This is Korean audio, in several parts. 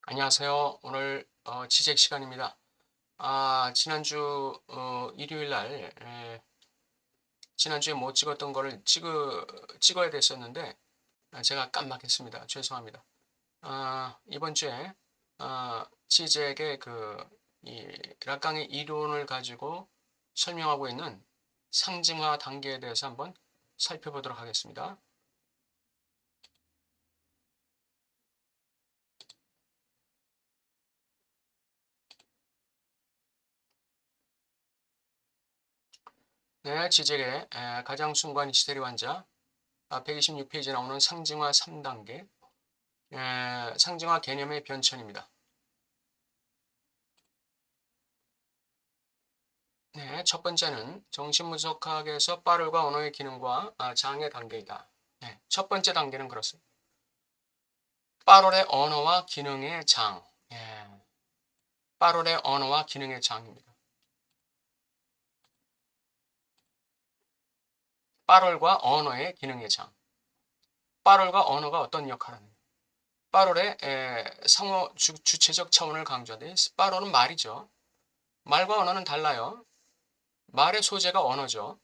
안녕하세요. 오늘 지적 시간입니다. 지난주 일요일 날 지난주에 못 찍었던 거를 찍어야 됐었는데 제가 깜빡했습니다. 죄송합니다. 이번 주에 지적의 이 락강의 이론을 가지고 설명하고 있는 상징화 단계에 대해서 한번 살펴보도록 하겠습니다. 네, 지적의 가장 순간 히스테리 환자 126페이지에 나오는 상징화 3단계 상징화 개념의 변천입니다. 네, 첫 번째는 정신분석학에서 빠를과 언어의 기능과 장의 단계이다. 네, 첫 번째 단계는 그렇습니다. 빠롤의 언어와 기능의 장. 빠롤의 언어와 기능의 장입니다. 빠롤과 언어의 기능의 장. 빠롤과 언어가 어떤 역할을 합니까? 빠롤의 상호 주체적 차원을 강조하되 빠롤은 말이죠. 말과 언어는 달라요. 말의 소재가 언어죠.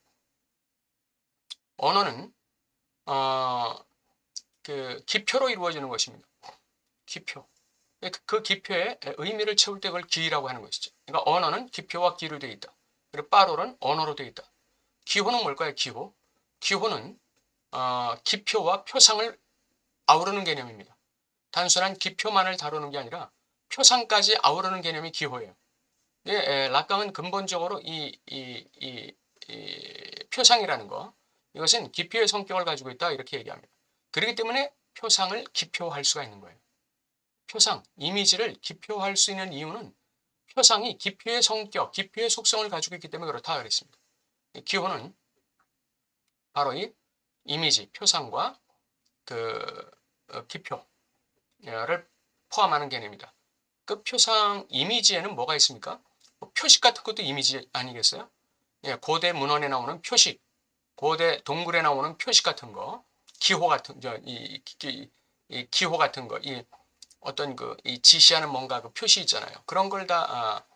언어는 기표로 이루어지는 것입니다. 기표. 그 기표에 의미를 채울 때 그걸 기라고 하는 것이죠. 그러니까 언어는 기표와 기로 되어 있다. 그리고 빠롤은 언어로 되어 있다. 기호는 뭘까요? 기호. 기호는 기표와 표상을 아우르는 개념입니다. 단순한 기표만을 다루는 게 아니라 표상까지 아우르는 개념이 기호예요. 락강은 근본적으로 이 표상이라는 거, 이것은 기표의 성격을 가지고 있다 이렇게 얘기합니다. 그렇기 때문에 표상을 기표할 수가 있는 거예요. 표상, 이미지를 기표할 수 있는 이유는 표상이 기표의 성격, 기표의 속성을 가지고 있기 때문에 그렇다 그랬습니다. 기호는 바로 이 이미지, 표상과 기표를 포함하는 개념입니다. 그 표상, 이미지에는 뭐가 있습니까? 표식 같은 것도 이미지 아니겠어요? 고대 문헌에 나오는 표식, 고대 동굴에 나오는 표식 같은 거, 기호 같은, 이 기호 같은 거, 어떤 이 지시하는 뭔가 그 표시 있잖아요. 그런 걸 다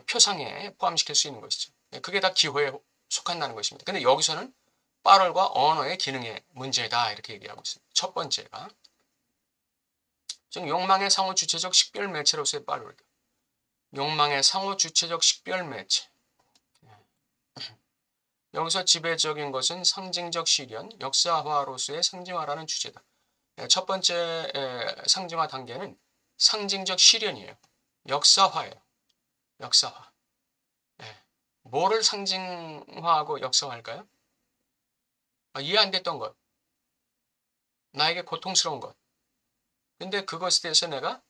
표상에 포함시킬 수 있는 것이죠. 그게 다 기호에 속한다는 것입니다. 근데 여기서는 빠롤과 언어의 기능의 문제다 이렇게 얘기하고 있습니다. 첫 번째가 즉 욕망의 상호 주체적 식별 매체로서의 빠롤. 욕망의 상호 주체적 식별 매체. 여기서 지배적인 것은 상징적 실현, 역사화로서의 상징화라는 주제다. 첫 번째 상징화 단계는 상징적 실현이에요. 역사화예요. 역사화. 뭐를 상징화하고 역사화할까요? 이해 안 됐던 것. 나에게 고통스러운 것. 근데 그것에 대해서 내가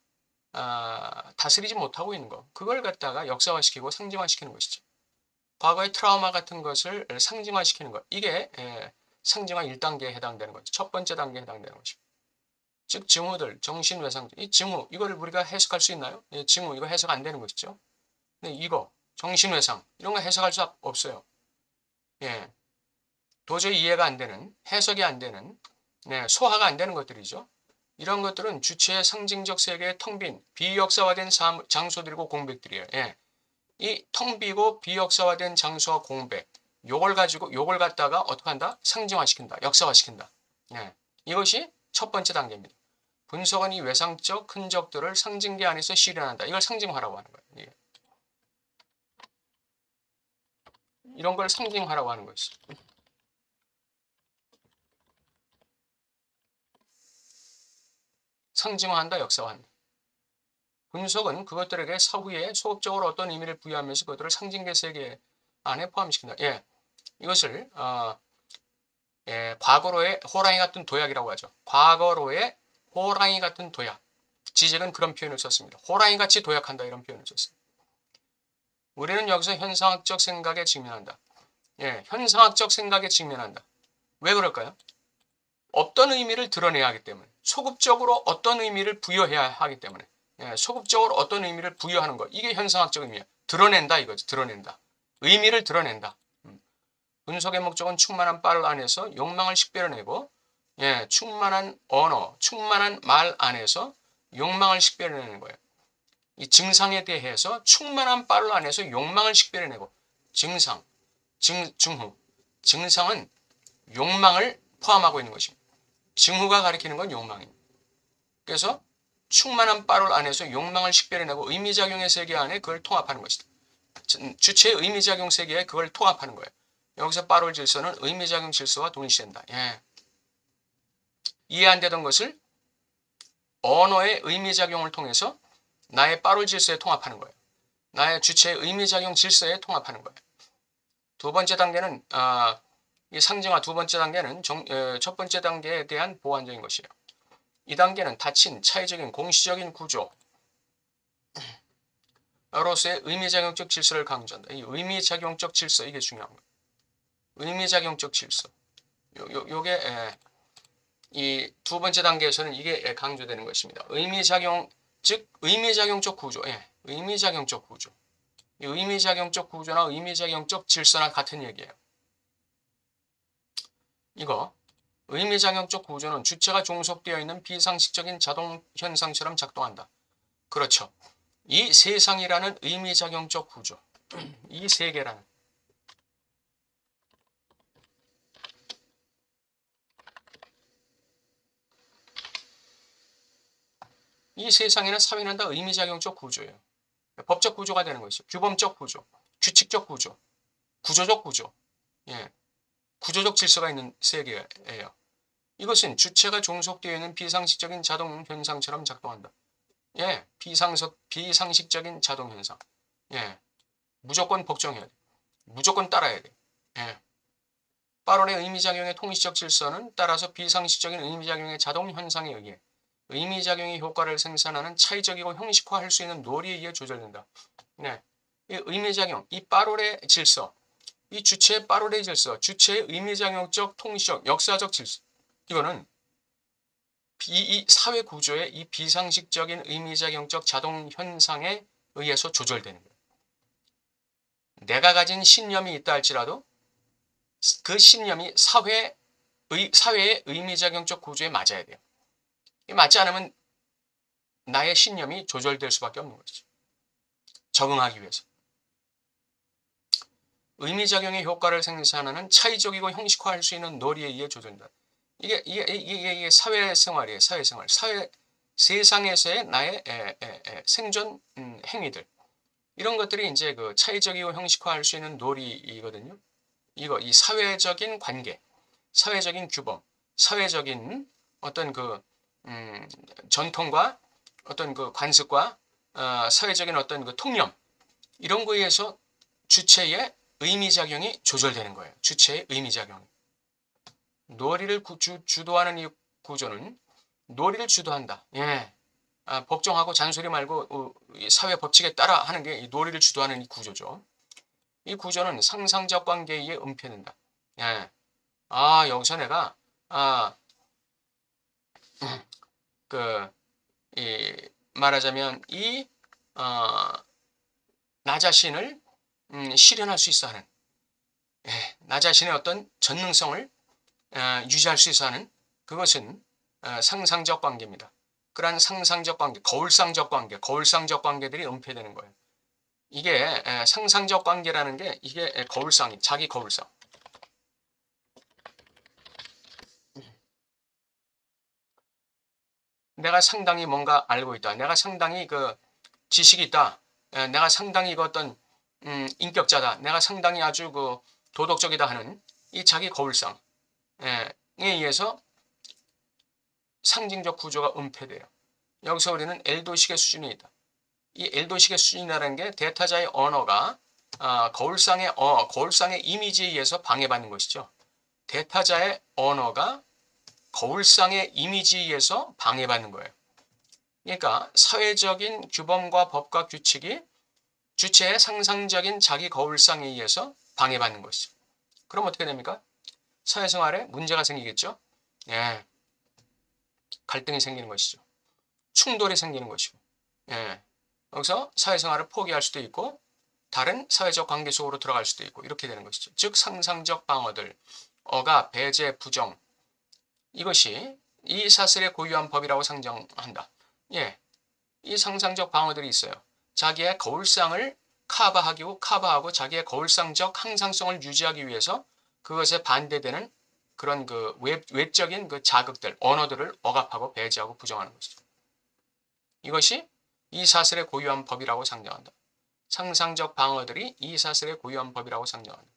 다스리지 못하고 있는 것. 그걸 갖다가 역사화시키고 상징화시키는 것이죠. 과거의 트라우마 같은 것을 상징화시키는 것. 이게 상징화 1단계에 해당되는 거죠. 첫 번째 단계에 해당되는 것입니다. 즉 징후들, 정신외상, 이 징후, 이걸 우리가 해석할 수 있나요? 징후, 이거 해석 안 되는 것이죠. 근데 이거, 정신외상, 이런 거 해석할 수 없어요. 도저히 이해가 안 되는, 해석이 안 되는, 소화가 안 되는 것들이죠. 이런 것들은 주체의 상징적 세계의 텅 빈, 비역사화된 장소들이고 공백들이에요. 이 텅 비고 비역사화된 장소와 공백, 요걸 갖다가 어떻게 한다? 상징화시킨다. 역사화시킨다. 이것이 첫 번째 단계입니다. 분석은 이 외상적 흔적들을 상징계 안에서 실현한다. 이걸 상징화라고 하는 거예요. 이런 걸 상징화라고 하는 것이죠. 상징화한다, 역사화한다. 분석은 그것들에게 사후에 소극적으로 어떤 의미를 부여하면서 그것들을 상징계 세계 안에 포함시킨다. 이것을 과거로의 호랑이 같은 도약이라고 하죠. 과거로의 호랑이 같은 도약. 지적은 그런 표현을 썼습니다. 호랑이같이 도약한다 이런 표현을 썼습니다. 우리는 여기서 현상학적 생각에 직면한다. 현상학적 생각에 직면한다. 왜 그럴까요? 어떤 의미를 드러내야 하기 때문에, 소극적으로 어떤 의미를 부여해야 하기 때문에, 소극적으로 어떤 의미를 부여하는 것, 이게 현상학적 의미야. 드러낸다 이거죠. 드러낸다. 의미를 드러낸다. 분석의 목적은 충만한 빨 안에서 욕망을 식별해내고 충만한 언어, 충만한 말 안에서 욕망을 식별해내는 거예요. 이 증상에 대해서 충만한 빠를 안에서 욕망을 식별해내고 증상, 증후. 증상은 욕망을 포함하고 있는 것입니다. 증후가 가리키는 건 욕망입니다. 그래서 충만한 빠를 안에서 욕망을 식별해내고 의미작용의 세계 안에 그걸 통합하는 것이다. 주체의 의미작용 세계에 그걸 통합하는 거예요. 여기서 빠롤 질서는 의미작용 질서와 동일시된다. 예. 이해 안 되던 것을 언어의 의미작용을 통해서 나의 빠롤 질서에 통합하는 거예요. 나의 주체의 의미작용 질서에 통합하는 거예요. 두 번째 단계는 이 상징화 두 번째 단계는 첫 번째 단계에 대한 보완적인 것이에요. 이 단계는 닫힌 차이적인 공시적인 구조 로서의 의미작용적 질서를 강조한다. 이 의미작용적 질서 이게 중요한 거예요. 의미작용적 질서. 요게 이 두 번째 단계에서는 이게 강조되는 것입니다. 의미작용 즉 의미작용적 구조. 예, 의미작용적 구조. 이 의미작용적 구조나 의미작용적 질서나 같은 얘기예요. 이거 의미작용적 구조는 주체가 종속되어 있는 비상식적인 자동 현상처럼 작동한다. 그렇죠. 이 세상이라는 의미작용적 구조, 이 세계라는 이 세상에는 사회는 다 의미작용적 구조예요. 법적 구조가 되는 것이죠. 규범적 구조, 규칙적 구조, 구조적 구조, 예, 구조적 질서가 있는 세계예요. 이것은 주체가 종속되어 있는 비상식적인 자동 현상처럼 작동한다. 예, 비상식적인 자동 현상. 예, 무조건 복종해야 돼. 무조건 따라야 돼. 예. 빠롤의 의미작용의 통시적 질서는 따라서 비상식적인 의미작용의 자동 현상에 의해 의미작용의 효과를 생산하는 차이적이고 형식화할 수 있는 논리에 의해 조절된다. 네. 이 의미작용, 이 빠롤의 질서, 이 주체의 빠롤의 질서, 주체의 의미작용적, 통시적, 역사적 질서. 이거는 이 사회 구조의 이 비상식적인 의미작용적 자동 현상에 의해서 조절되는 거예요. 내가 가진 신념이 있다 할지라도 그 신념이 사회의 의미작용적 구조에 맞아야 돼요. 맞지 않으면 나의 신념이 조절될 수밖에 없는 것이죠. 적응하기 위해서. 의미작용의 효과를 생산하는 차이적이고 형식화할 수 있는 논리에 의해 조절된다. 이게 사회생활이에요. 사회생활. 세상에서의 나의 생존 행위들. 이런 것들이 이제 그 차이적이고 형식화할 수 있는 논리이거든요. 이 사회적인 관계, 사회적인 규범, 사회적인 어떤 그 전통과 어떤 그 관습과 사회적인 어떤 그 통념 이런 거에 의해서 주체의 의미작용이 조절되는 거예요. 주체의 의미작용이. 논리를 주도하는 이 구조는 논리를 주도한다. 예. 복종하고 잔소리 말고 사회 법칙에 따라 하는 게 이 논리를 주도하는 이 구조죠. 이 구조는 상상적 관계에 의해 은폐된다. 예. 여기서 내가 말하자면 나 자신을 실현할 수 있어 하는 나 자신의 어떤 전능성을 유지할 수 있어 하는 그것은 상상적 관계입니다. 그러한 상상적 관계, 거울상적 관계들이 은폐되는 거예요. 이게 상상적 관계라는 게 이게 거울상이 자기 거울상. 내가 상당히 뭔가 알고 있다. 내가 상당히 그 지식이 있다. 내가 상당히 그 어떤 인격자다. 내가 상당히 아주 그 도덕적이다 하는 이 자기 거울상에 의해서 상징적 구조가 은폐돼요. 여기서 우리는 엘도식의 수준이 있다. 이 엘도식의 수준이라는 게 대타자의 언어가 거울상의 이미지에 의해서 방해받는 것이죠. 대타자의 언어가 거울상의 이미지에 의해서 방해받는 거예요. 그러니까 사회적인 규범과 법과 규칙이 주체의 상상적인 자기 거울상에 의해서 방해받는 것이죠. 그럼 어떻게 됩니까? 사회생활에 문제가 생기겠죠. 예, 갈등이 생기는 것이죠. 충돌이 생기는 것이고 여기서 사회생활을 포기할 수도 있고 다른 사회적 관계 속으로 들어갈 수도 있고 이렇게 되는 것이죠. 즉 상상적 방어들, 억압, 배제, 부정 이것이 이 사슬의 고유한 법이라고 상정한다. 예, 이 상상적 방어들이 있어요. 자기의 거울상을 커버하고 자기의 거울상적 항상성을 유지하기 위해서 그것에 반대되는 그런 그 외적인 그 자극들, 언어들을 억압하고 배제하고 부정하는 것이죠. 이것이 이 사슬의 고유한 법이라고 상정한다. 상상적 방어들이 이 사슬의 고유한 법이라고 상정한다.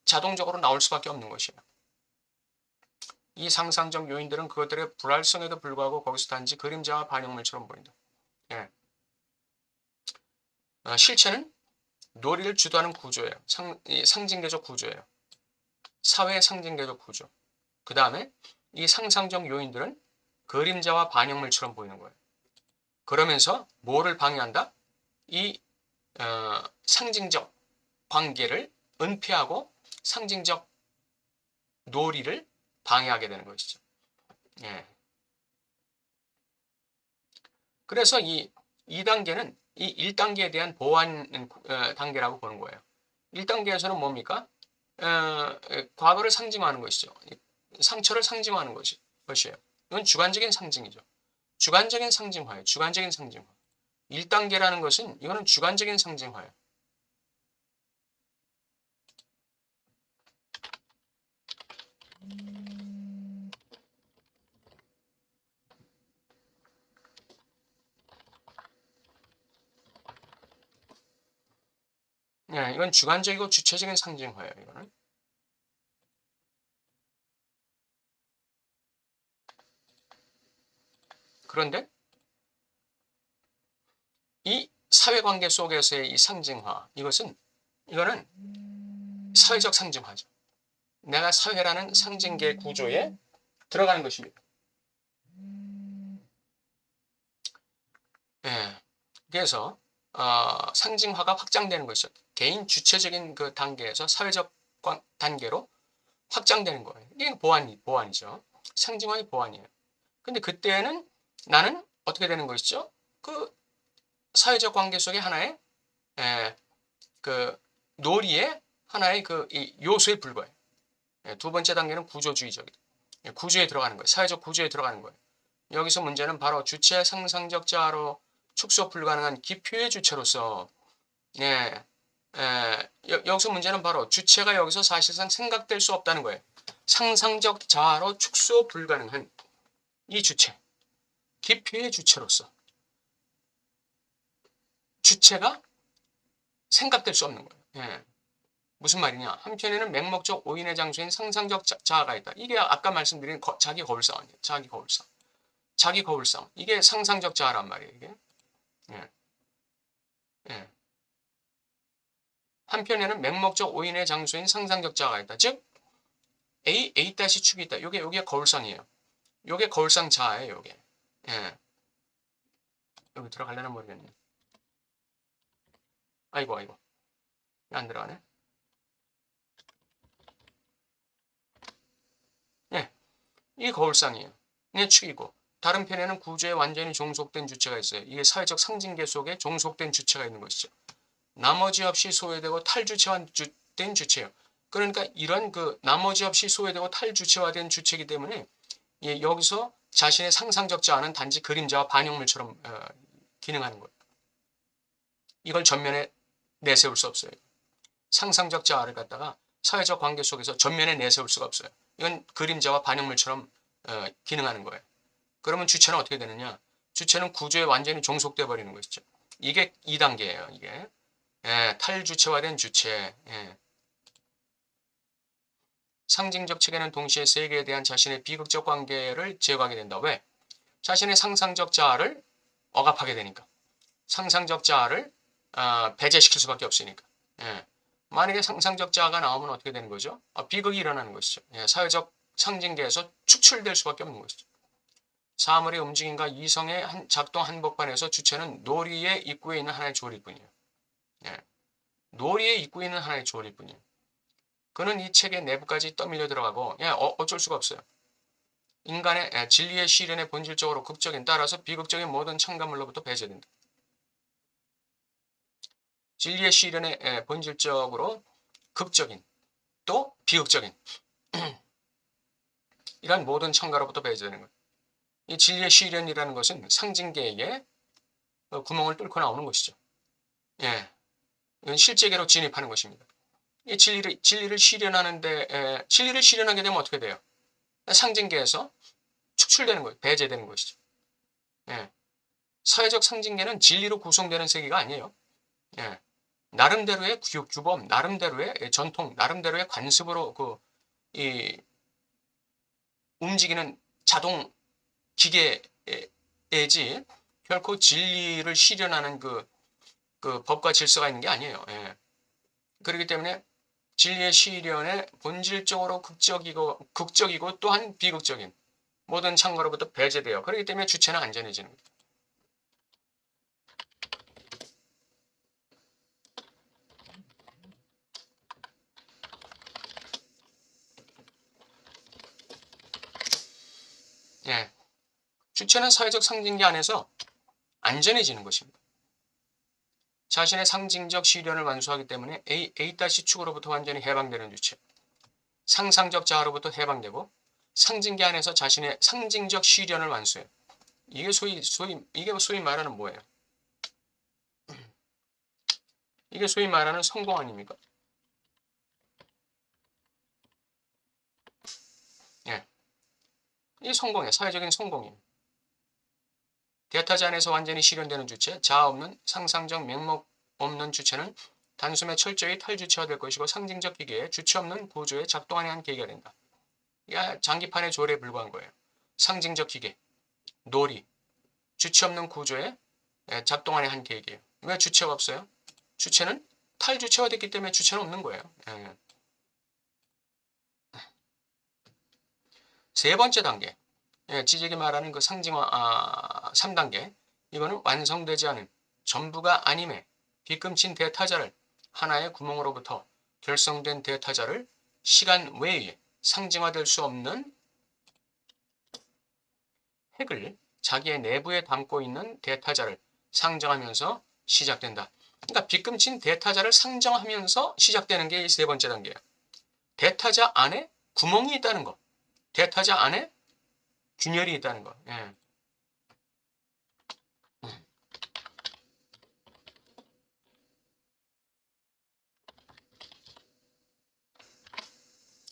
자동적으로 나올 수밖에 없는 것이에요. 이 상상적 요인들은 그것들의 불활성에도 불구하고 거기서 단지 그림자와 반영물처럼 보인다. 예. 실체는 놀이를 주도하는 구조예요. 상징계적 구조예요. 사회 상징계적 구조. 그 다음에 이 상상적 요인들은 그림자와 반영물처럼 보이는 거예요. 그러면서 뭐를 방해한다? 이 상징적 관계를 은폐하고 상징적 놀이를 방해하게 되는 것이죠. 예. 그래서 이 2단계는 이 1단계에 대한 보완 단계라고 보는 거예요. 1단계에서는 뭡니까? 과거를 상징화하는 것이죠. 상처를 상징화하는 것이에요. 이건 주관적인 상징이죠. 주관적인 상징화예요. 주관적인 상징화. 1단계라는 것은 이거는 주관적인 상징화예요. 네, 이건 주관적이고 주체적인 상징화예요. 이거는. 그런데 이 사회관계 속에서의 이 상징화, 이거는 사회적 상징화죠. 내가 사회라는 상징계 구조에 들어가는 것입니다. 예, 그래서 상징화가 확장되는 것이죠. 개인 주체적인 그 단계에서 사회적 단계로 확장되는 거예요. 이게 보완이죠. 상징화의 보완이에요. 근데 그때는 나는 어떻게 되는 것이죠? 그 사회적 관계 속의 하나의 그 놀이의 하나의 그 이 요소에 불과해요. 두 번째 단계는 구조주의적이다. 구조에 들어가는 거예요. 사회적 구조에 들어가는 거예요. 여기서 문제는 바로 주체 상상적 자아로 축소 불가능한 기표의 주체로서 여기서 문제는 바로 주체가 여기서 사실상 생각될 수 없다는 거예요. 상상적 자아로 축소 불가능한 이 주체, 기표의 주체로서 주체가 생각될 수 없는 거예요. 무슨 말이냐? 한편에는 맹목적 오인의 장소인 상상적 자아가 있다. 이게 아까 말씀드린 자기 거울상이에요. 자기 거울상. 이게 상상적 자아란 말이에요. 이게. 예. 예. 한편에는 맹목적 오인의 장소인 상상적 자아가 있다. 즉 A-축이 있다. 요게 거울상이에요. 요게 거울상 자아예요. 요게. 예. 여기 들어갈려나 모르겠네. 아이고. 안 들어가네. 예. 이게 거울상이에요. 이게 축이고. 다른 편에는 구조에 완전히 종속된 주체가 있어요. 이게 사회적 상징계 속에 종속된 주체가 있는 것이죠. 나머지 없이 소외되고 탈주체화된 주체예요. 그러니까 이런 그 나머지 없이 소외되고 탈주체화된 주체이기 때문에 여기서 자신의 상상적 자아는 단지 그림자와 반영물처럼 기능하는 거예요. 이걸 전면에 내세울 수 없어요. 상상적 자아를 갖다가 사회적 관계 속에서 전면에 내세울 수가 없어요. 이건 그림자와 반영물처럼 기능하는 거예요. 그러면 주체는 어떻게 되느냐? 주체는 구조에 완전히 종속돼 버리는 것이죠. 이게 2단계예요. 이게 탈주체화된 주체. 상징적 체계는 동시에 세계에 대한 자신의 비극적 관계를 제거하게 된다. 왜? 자신의 상상적 자아를 억압하게 되니까. 상상적 자아를 배제시킬 수밖에 없으니까. 만약에 상상적 자아가 나오면 어떻게 되는 거죠? 비극이 일어나는 것이죠. 사회적 상징계에서 축출될 수밖에 없는 것이죠. 사물의 움직임과 이성의 작동 한복판에서 주체는 놀이의 입구에 있는 하나의 조리일 뿐이에요. 놀이의 입구에 있는 하나의 조리일 뿐이에요. 그는 이 책의 내부까지 떠밀려 들어가고 어쩔 수가 없어요. 인간의 진리의 시련에 본질적으로 극적인 따라서 비극적인 모든 첨가물로부터 배제된다. 진리의 시련에 본질적으로 극적인 또 비극적인 이런 모든 첨가로부터 배제되는 거예요. 이 진리의 시련이라는 것은 상징계에게 구멍을 뚫고 나오는 것이죠. 예, 이건 실제계로 진입하는 것입니다. 이 진리를 실현하는데, 진리를 실현하게 되면 어떻게 돼요? 상징계에서 축출되는 거예요. 배제되는 것이죠. 예, 사회적 상징계는 진리로 구성되는 세계가 아니에요. 예, 나름대로의 규범, 나름대로의 전통, 나름대로의 관습으로 이 움직이는 자동 기계이지 결코 진리를 실현하는 그 법과 질서가 있는 게 아니에요. 예. 그렇기 때문에 진리의 실현에 본질적으로 극적이고 또한 비극적인 모든 창과로부터 배제돼요. 그렇기 때문에 주체는 안전해지는 거예요. 예. 주체는 사회적 상징계 안에서 안전해지는 것입니다. 자신의 상징적 시련을 완수하기 때문에 A-축으로부터 완전히 해방되는 주체. 상상적 자아로부터 해방되고 상징계 안에서 자신의 상징적 시련을 완수해요. 이게 소위 말하는 뭐예요? 이게 소위 말하는 성공 아닙니까? 예. 이 성공이에요. 사회적인 성공이에요. 대타자 안에서 완전히 실현되는 주체, 자아 없는 상상적 맥락 없는 주체는 단숨에 철저히 탈주체화될 것이고 상징적 기계에 주체 없는 구조에 작동하는 한 계기가 된다. 이게 장기판의 조례에 불과한 거예요. 상징적 기계, 놀이, 주체 없는 구조에 작동하는 한 계기예요. 왜 주체가 없어요? 주체는 탈주체화됐기 때문에 주체는 없는 거예요. 예. 세 번째 단계, 지적이 말하는 그 상징화 3단계, 이거는 완성되지 않은 전부가 아님의 빗금친 대타자를 하나의 구멍으로부터 결성된 대타자를 시간 외에 상징화될 수 없는 핵을 자기의 내부에 담고 있는 대타자를 상정하면서 시작된다. 그러니까 빗금친 대타자를 상정하면서 시작되는 게 이 세 번째 단계예요. 대타자 안에 구멍이 있다는 거. 대타자 안에 균열이 있다는 거. 예.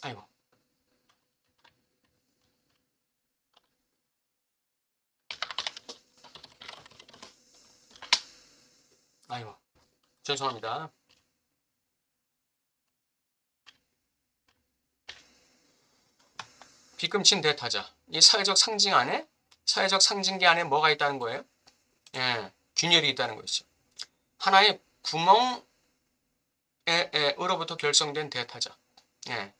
아이고. 아이고. 죄송합니다. 빗금친 대타자. 이 사회적 상징 안에, 사회적 상징계 안에 뭐가 있다는 거예요? 예. 균열이 있다는 것이죠. 하나의 구멍으로부터 결성된 대타자. 예.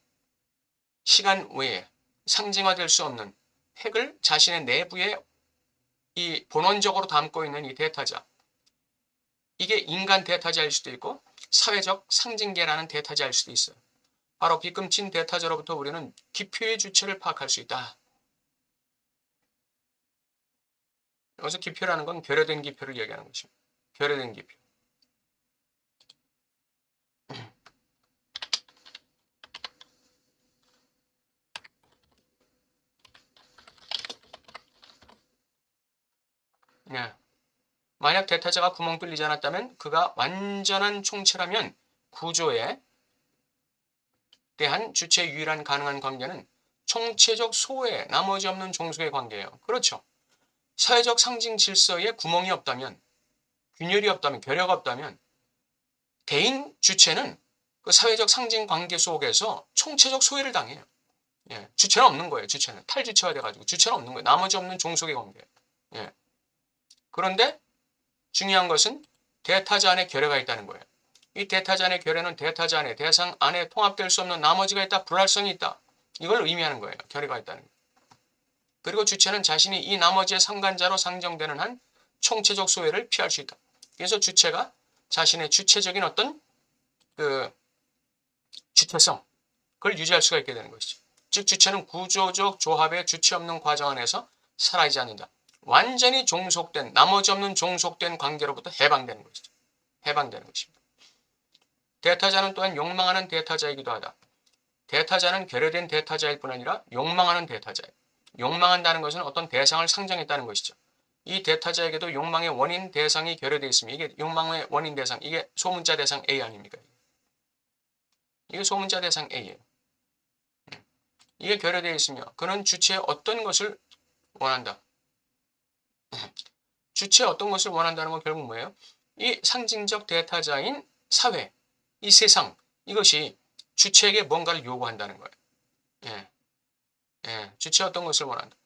시간 외에 상징화될 수 없는 핵을 자신의 내부에 이 본원적으로 담고 있는 이 대타자. 이게 인간 대타자일 수도 있고 사회적 상징계라는 대타자일 수도 있어요. 바로 빗금친 대타자로부터 우리는 기표의 주체를 파악할 수 있다. 여기서 기표라는 건 결여된 기표를 얘기하는 것입니다. 결여된 기표. 네. 만약 대타자가 구멍 뚫리지 않았다면 그가 완전한 총체라면 구조에 대한 주체의 유일한 가능한 관계는 총체적 소외, 나머지 없는 종속의 관계예요. 그렇죠. 사회적 상징 질서에 구멍이 없다면, 균열이 없다면, 결여가 없다면 개인 주체는 그 사회적 상징 관계 속에서 총체적 소외를 당해요. 예, 주체는 없는 거예요. 주체는 탈주체화 돼가지고 주체는 없는 거예요. 나머지 없는 종속의 관계. 예. 그런데 중요한 것은 대타자 안에 결여가 있다는 거예요. 이 대타자 안의 결여는 대타자 안에 대상 안에 통합될 수 없는 나머지가 있다. 불활성이 있다. 이걸 의미하는 거예요. 결여가 있다는 거예요. 그리고 주체는 자신이 이 나머지의 상관자로 상정되는 한 총체적 소외를 피할 수 있다. 그래서 주체가 자신의 주체적인 어떤 그 주체성 그걸 유지할 수가 있게 되는 것이죠. 즉 주체는 구조적 조합의 주체 없는 과정 안에서 사라지지 않는다. 완전히 종속된 나머지 없는 종속된 관계로부터 해방되는 것이죠. 해방되는 것입니다. 대타자는 또한 욕망하는 대타자이기도 하다. 대타자는 결여된 대타자일 뿐 아니라 욕망하는 대타자예요. 욕망한다는 것은 어떤 대상을 상정했다는 것이죠. 이 대타자에게도 욕망의 원인 대상이 결여되어 있습니다. 이게 욕망의 원인 대상, 이게 소문자 대상 A 아닙니까? 이게 소문자 대상 A예요. 이게 결여되어 있으며 그는 주체의 어떤 것을 원한다. 주체의 어떤 것을 원한다는 건 결국 뭐예요? 이 상징적 대타자인 사회, 이 세상, 이것이 주체에게 뭔가를 요구한다는 거예요. 주체의 어떤 것을 원한다.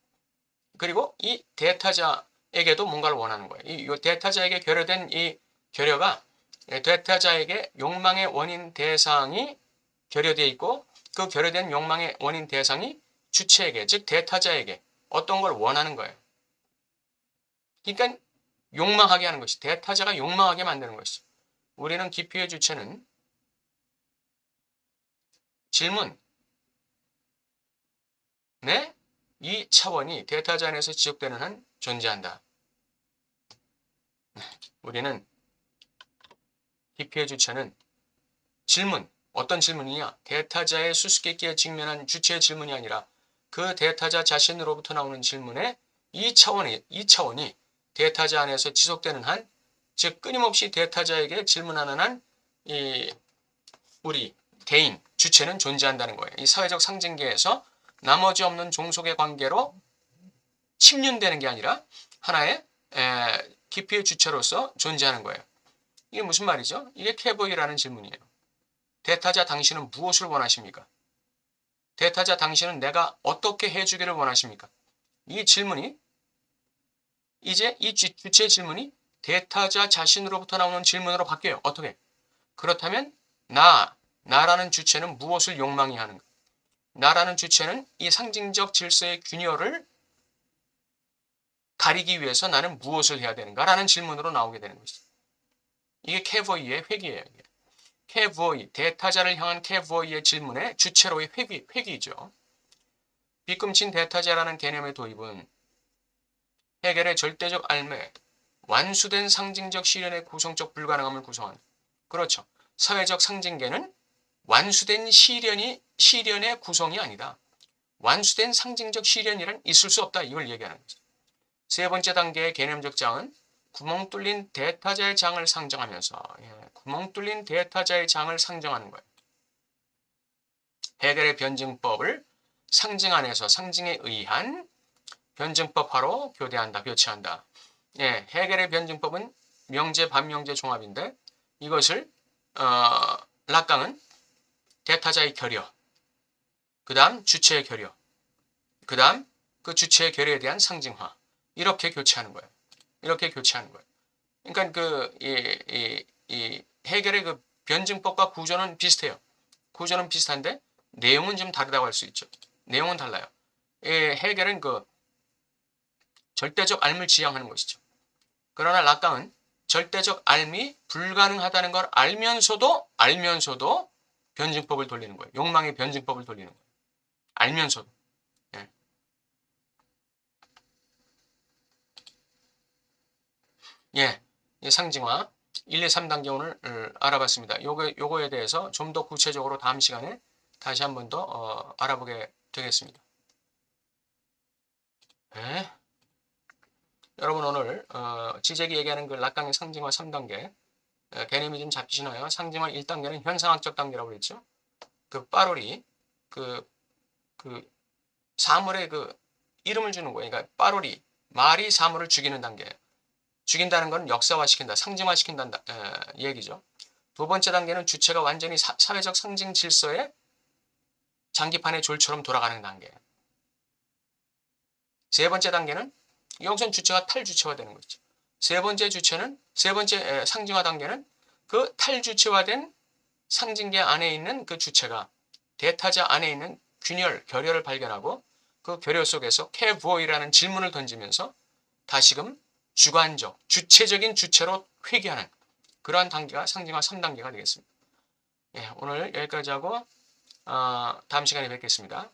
그리고 이 대타자에게도 뭔가를 원하는 거예요. 이 대타자에게 결여된 이 결여가 대타자에게 욕망의 원인 대상이 결여되어 있고 그 결여된 욕망의 원인 대상이 주체에게, 즉 대타자에게 어떤 걸 원하는 거예요. 그러니까 욕망하게 하는 것이, 대타자가 욕망하게 만드는 것이죠. 우리는 기피의 주체는 질문, 네? 이 차원이 대타자 안에서 지속되는 한 존재한다. 우리는 기피의 주체는 질문, 어떤 질문이냐? 대타자의 수수께끼에 직면한 주체의 질문이 아니라 그 대타자 자신으로부터 나오는 질문에 이 차원이 대타자 안에서 지속되는 한, 즉 끊임없이 대타자에게 질문하는 한 이 우리 대인, 주체는 존재한다는 거예요. 이 사회적 상징계에서 나머지 없는 종속의 관계로 침륜되는 게 아니라 하나의 기피의 주체로서 존재하는 거예요. 이게 무슨 말이죠? 이게 캐보이라는 질문이에요. 대타자 당신은 무엇을 원하십니까? 대타자 당신은 내가 어떻게 해주기를 원하십니까? 이 질문이 이제 이 주체의 질문이 대타자 자신으로부터 나오는 질문으로 바뀌어요. 어떻게? 그렇다면 나라는 주체는 무엇을 욕망이 하는가? 나라는 주체는 이 상징적 질서의 균열을 가리기 위해서 나는 무엇을 해야 되는가? 라는 질문으로 나오게 되는 것이죠. 이게 캐보이의 회귀예요. 캐보이, 대타자를 향한 캐보이의 질문에 주체로의 회귀이죠. 빗금친 대타자라는 개념의 도입은 헤겔의 절대적 삶에 완수된 상징적 실현의 구성적 불가능함을 구성한다. 그렇죠. 사회적 상징계는 완수된 실현의 구성이 아니다. 완수된 상징적 실현이란 있을 수 없다. 이걸 얘기하는 거죠. 세 번째 단계의 개념적 장은 구멍 뚫린 대타자의 장을 상정하면서 구멍 뚫린 대타자의 장을 상정하는 거예요. 헤겔의 변증법을 상징 안에서 상징에 의한 변증법화로 교체한다. 헤겔의 변증법은 명제 반명제 종합인데 이것을 락강은 대타자의 결여, 그 다음 주체의 결여, 그 다음 그 주체의 결여에 대한 상징화, 이렇게 교체하는 거예요. 그러니까 이 헤겔의 그 변증법과 구조는 비슷해요. 구조는 비슷한데 내용은 좀 다르다고 할 수 있죠. 내용은 달라요. 헤겔은 그 절대적 삶을 지향하는 것이죠. 그러나 락강은 절대적 삶이 불가능하다는 걸 알면서도 변증법을 돌리는 거예요. 욕망의 변증법을 돌리는 거예요. 알면서도. 이 상징화 1, 2, 3단계 오늘 알아봤습니다. 요거에 대해서 좀 더 구체적으로 다음 시간에 다시 한 번 더 알아보게 되겠습니다. 여러분 오늘 지적이 얘기하는 그 락강의 상징화 3단계 개념이 좀 잡히시나요? 상징화 1단계는 현상학적 단계라고 그랬죠. 그 빠롤이 그 사물에 그 이름을 주는 거예요. 그러니까 빠롤이 말이 사물을 죽이는 단계예요. 죽인다는 건 역사화시킨다, 상징화시킨다 얘기죠. 두 번째 단계는 주체가 완전히 사회적 상징 질서의 장기판의 졸처럼 돌아가는 단계예요. 세 번째 단계는 여기선 주체가 탈주체화되는 거죠. 세 번째 상징화 단계는 그 탈주체화된 상징계 안에 있는 그 주체가 대타자 안에 있는 결여를 발견하고 그 결여 속에서 캐부어이라는 질문을 던지면서 다시금 주관적, 주체적인 주체로 회귀하는 그러한 단계가 상징화 3단계가 되겠습니다. 오늘 여기까지 하고 다음 시간에 뵙겠습니다.